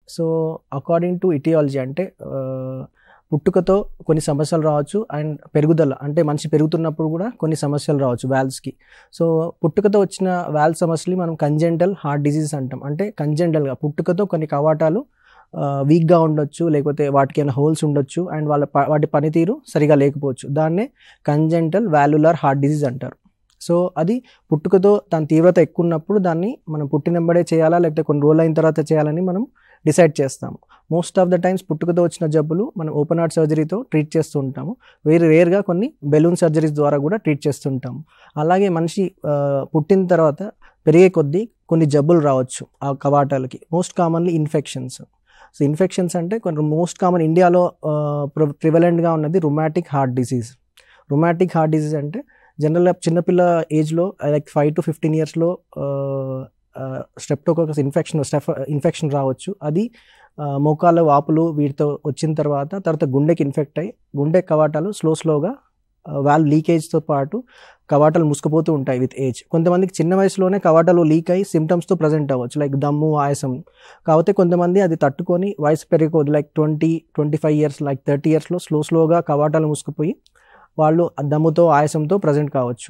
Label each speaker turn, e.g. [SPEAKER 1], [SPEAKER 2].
[SPEAKER 1] So according to etiology అంటే పుట్టుకతో కొన్ని సమస్యలు రావచ్చు అండ్ పెరుగుదల అంటే మనిషి పెరుగుతున్నప్పుడు కూడా కొన్ని సమస్యలు రావచ్చు వాల్వ్స్కి. సో పుట్టుకతో వచ్చిన వాల్వ్ సమస్యలు మనం కంజెంటల్ హార్ట్ డిసీజ్ అంటాం. అంటే కంజెంటల్గా పుట్టుకతో కొన్ని కవాటాలు వీక్గా ఉండొచ్చు, లేకపోతే వాటికి ఏమైనా హోల్స్ ఉండొచ్చు అండ్ వాటి పనితీరు సరిగా లేకపోవచ్చు. దాన్నే కంజెంటల్ వాల్యులర్ హార్ట్ డిసీజ్ అంటారు. సో అది పుట్టుకతో దాని తీవ్రత ఎక్కువ ఉన్నప్పుడు దాన్ని మనం పుట్టినెంబడే చేయాలా లేకపోతే కొన్ని రోజులు అయిన తర్వాత చేయాలని మనం డిసైడ్ చేస్తాము. మోస్ట్ ఆఫ్ ద టైమ్స్ పుట్టుకతో వచ్చిన జబ్బులు మనం ఓపెన్ హార్ట్ సర్జరీతో ట్రీట్ చేస్తూ ఉంటాము. రేర్గా కొన్ని బెలూన్ సర్జరీస్ ద్వారా కూడా ట్రీట్ చేస్తుంటాము. అలాగే మనిషి పుట్టిన తర్వాత పెరిగే కొద్దీ కొన్ని జబ్బులు రావచ్చు ఆ కవాటాలకి. Most commonly infections. So infections అంటే కొన్ని మోస్ట్ కామన్ ఇండియాలో ప్రివలెంట్గా ఉన్నది rheumatic heart disease. Rheumatic heart disease అంటే జనరల్గా చిన్నపిల్ల ఏజ్లో లైక్ 5 to 15 ఇయర్స్లో స్ట్రెప్టోకోకస్ ఇన్ఫెక్షన్ రావచ్చు. అది మోకాళ్ళ వాపులు వీటితో వచ్చిన తర్వాత గుండెకి ఇన్ఫెక్ట్ అయ్యి గుండె కవాటాలు స్లోగా వాల్వ్ లీకేజ్తో పాటు కవాటాలు ముసుకుపోతూ ఉంటాయి విత్ ఏజ్. కొంతమందికి చిన్న వయసులోనే కవాటాలు లీక్ అయ్యి సిమ్టమ్స్తో ప్రజెంట్ అవ్వచ్చు లైక్ దమ్ము, ఆయాసం. కాకపోతే కొంతమంది అది తట్టుకొని వయసు పెరిగిపోదు లైక్ 20-25 ఇయర్స్ లైక్ 30 ఇయర్స్లో స్లోగా కవాటాలు ముసుకుపోయి వాళ్ళు దమ్ముతో ఆయాసంతో ప్రజెంట్ కావచ్చు.